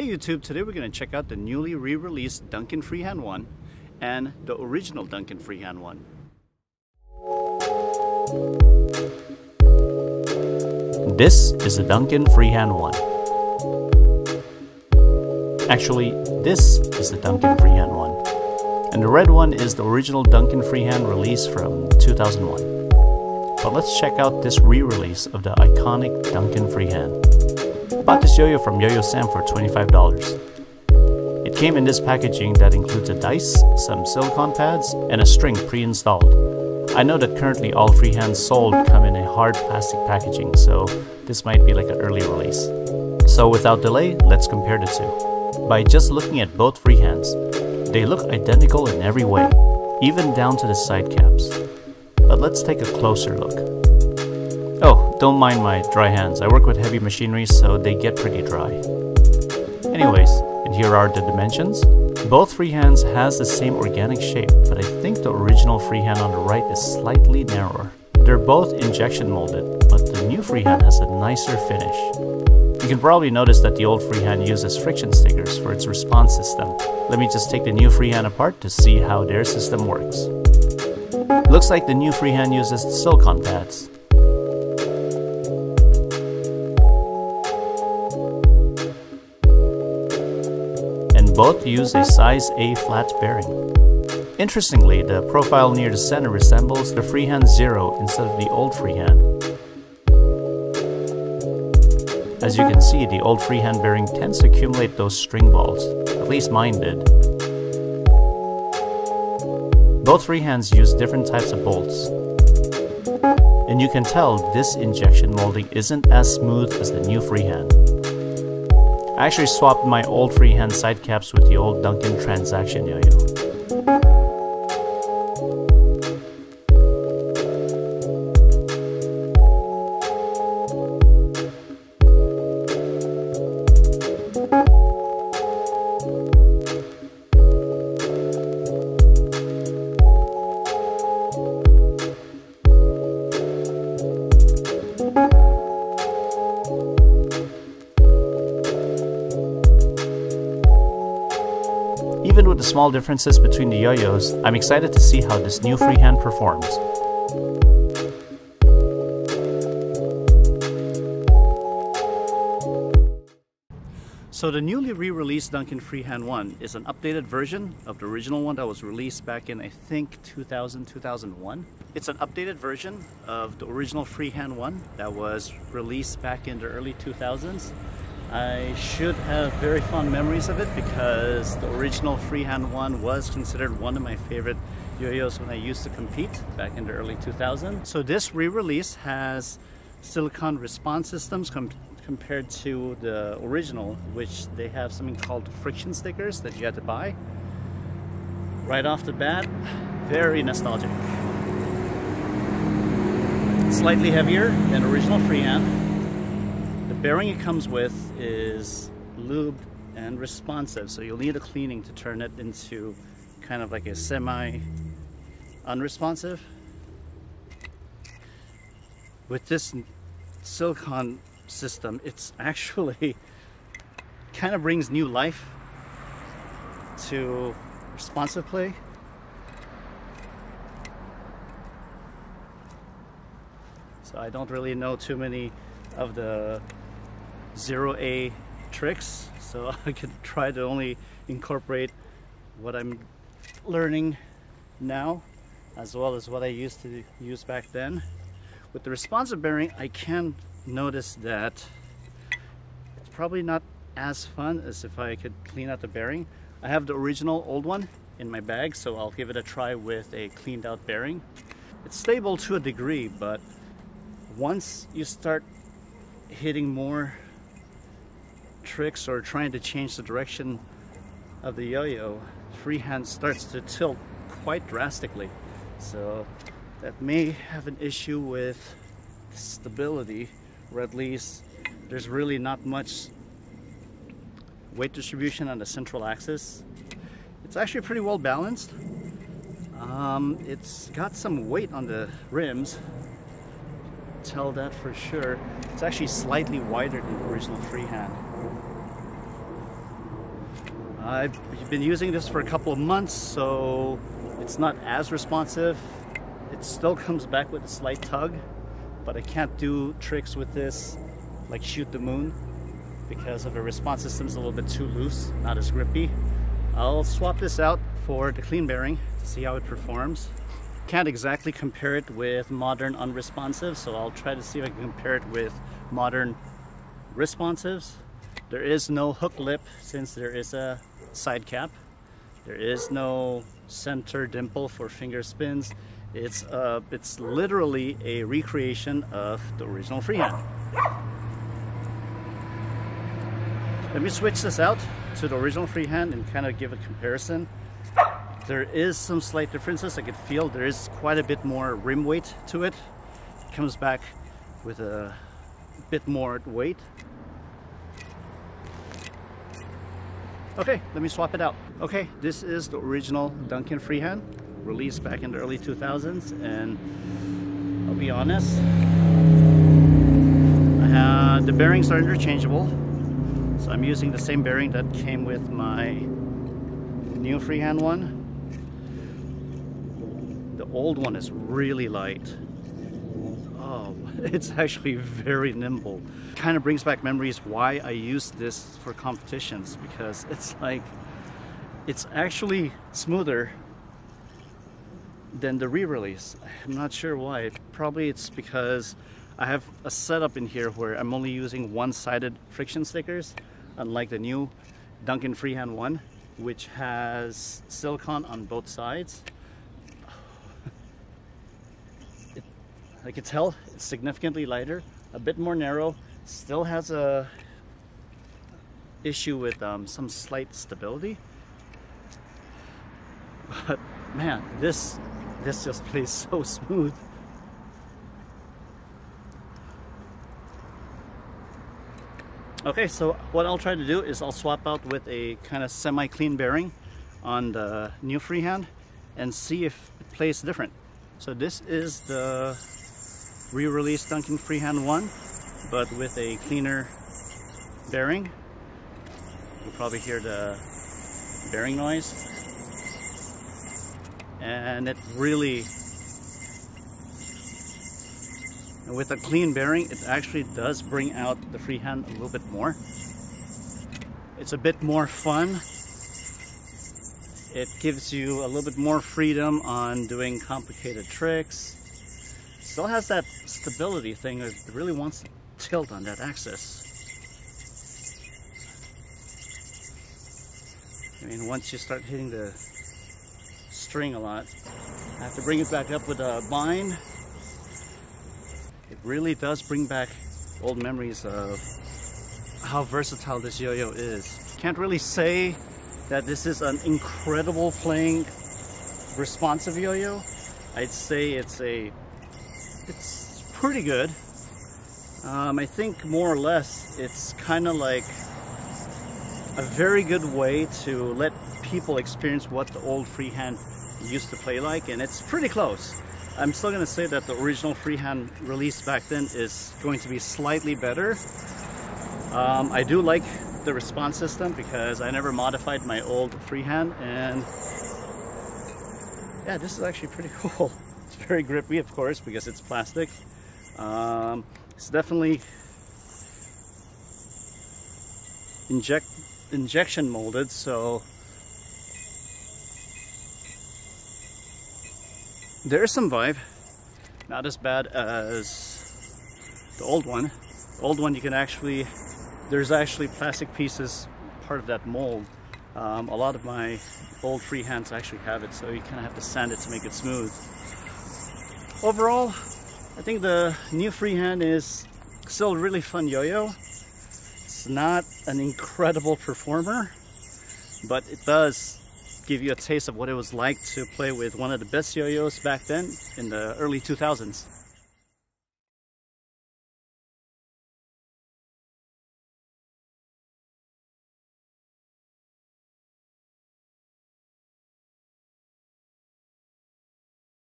Hey YouTube, today we're going to check out the newly re-released Duncan Freehand One and the original Duncan Freehand One. This is the Duncan Freehand One. Actually, this is the Duncan Freehand One. And the red one is the original Duncan Freehand release from 2001. But let's check out this re-release of the iconic Duncan Freehand. Bought this yo-yo from Yo-Yo Sam for $25. It came in this packaging that includes a dice, some silicone pads, and a string pre-installed. I know that currently all freehands sold come in a hard plastic packaging, so this might be like an early release. So without delay, let's compare the two. By just looking at both freehands, they look identical in every way, even down to the side caps. But let's take a closer look. Oh, don't mind my dry hands. I work with heavy machinery, so they get pretty dry. Anyways, and here are the dimensions. Both freehands has the same organic shape, but I think the original freehand on the right is slightly narrower. They're both injection molded, but the new freehand has a nicer finish. You can probably notice that the old freehand uses friction stickers for its response system. Let me just take the new freehand apart to see how their system works. Looks like the new freehand uses the silicone pads. Both use a size A flat bearing. Interestingly, the profile near the center resembles the Freehand Zero instead of the old freehand. As you can see, the old freehand bearing tends to accumulate those string balls. At least mine did. Both freehands use different types of bolts. And you can tell this injection molding isn't as smooth as the new freehand. I actually swapped my old freehand side caps with the old Duncan transaction yo-yo. Even with the small differences between the yo-yos, I'm excited to see how this new freehand performs. So the newly re-released Duncan Freehand One is an updated version of the original one that was released back in, I think, 2001. It's an updated version of the original Freehand One that was released back in the early 2000s. I should have very fond memories of it because the original Freehand One was considered one of my favorite yo-yos when I used to compete back in the early 2000s. So this re-release has silicone response systems compared to the original, which they have something called friction stickers that you had to buy. Right off the bat, very nostalgic. Slightly heavier than original freehand. The bearing it comes with is lubed and responsive, so you'll need a cleaning to turn it into kind of like a semi-unresponsive. With this silicone system, it's actually kind of brings new life to responsive play. So I don't really know too many of the 0A tricks, so I could try to only incorporate what I'm learning now as well as what I used to use back then. With the responsive bearing, I can notice that it's probably not as fun as if I could clean out the bearing. I have the original old one in my bag, so I'll give it a try with a cleaned out bearing. It's stable to a degree, but once you start hitting more tricks or trying to change the direction of the yo-yo, freehand starts to tilt quite drastically. So that may have an issue with stability, or at least there's really not much weight distribution on the central axis. It's actually pretty well balanced. It's got some weight on the rims. Tell that for sure. It's actually slightly wider than the original freehand. I've been using this for a couple of months, so it's not as responsive. It still comes back with a slight tug, but I can't do tricks with this like shoot the moon because of the response system's a little bit too loose, not as grippy. I'll swap this out for the clean bearing to see how it performs. Can't exactly compare it with modern unresponsive, so I'll try to see if I can compare it with modern responsives. There is no hook lip since there is a side cap. There is no center dimple for finger spins. It's literally a recreation of the original freehand. Let me switch this out to the original freehand and kind of give a comparison. There is some slight differences. I can feel there is quite a bit more rim weight to it. It comes back with a bit more weight. Okay, let me swap it out. Okay, this is the original Duncan freehand, released back in the early 2000s, and I'll be honest, the bearings are interchangeable, so I'm using the same bearing that came with my new freehand one. The old one is really light. Oh, it's actually very nimble. Kind of brings back memories why I use this for competitions, because it's like, it's actually smoother than the re-release. I'm not sure why. Probably it's because I have a setup in here where I'm only using one-sided friction stickers, unlike the new Duncan Freehand One, which has silicone on both sides. I can tell it's significantly lighter, a bit more narrow, still has a issue with some slight stability. But man, this just plays so smooth. Okay, so what I'll try to do is I'll swap out with a kind of semi-clean bearing on the new freehand and see if it plays different. So this is the Rereleased Duncan Freehand One, but with a cleaner bearing. You'll probably hear the bearing noise. And it really, with a clean bearing, it actually does bring out the freehand a little bit more. It's a bit more fun. It gives you a little bit more freedom on doing complicated tricks. Still has that stability thing. It really wants to tilt on that axis. I mean, once you start hitting the string a lot, I have to bring it back up with a bind. It really does bring back old memories of how versatile this yo-yo is. Can't really say that this is an incredible playing responsive yo-yo. I'd say it's pretty good. I think more or less it's kind of like a very good way to let people experience what the old freehand used to play like, and it's pretty close. I'm still going to say that the original freehand release back then is going to be slightly better. I do like the response system because I never modified my old freehand, and yeah, this is actually pretty cool. It's very grippy, of course, because it's plastic. It's definitely injection molded, so there is some vibe. Not as bad as the old one. The old one, you can actually, there's actually plastic pieces part of that mold. A lot of my old freehands actually have it, so you kind of have to sand it to make it smooth. Overall, I think the new freehand is still a really fun yo-yo. It's not an incredible performer, but it does give you a taste of what it was like to play with one of the best yo-yos back then in the early 2000s.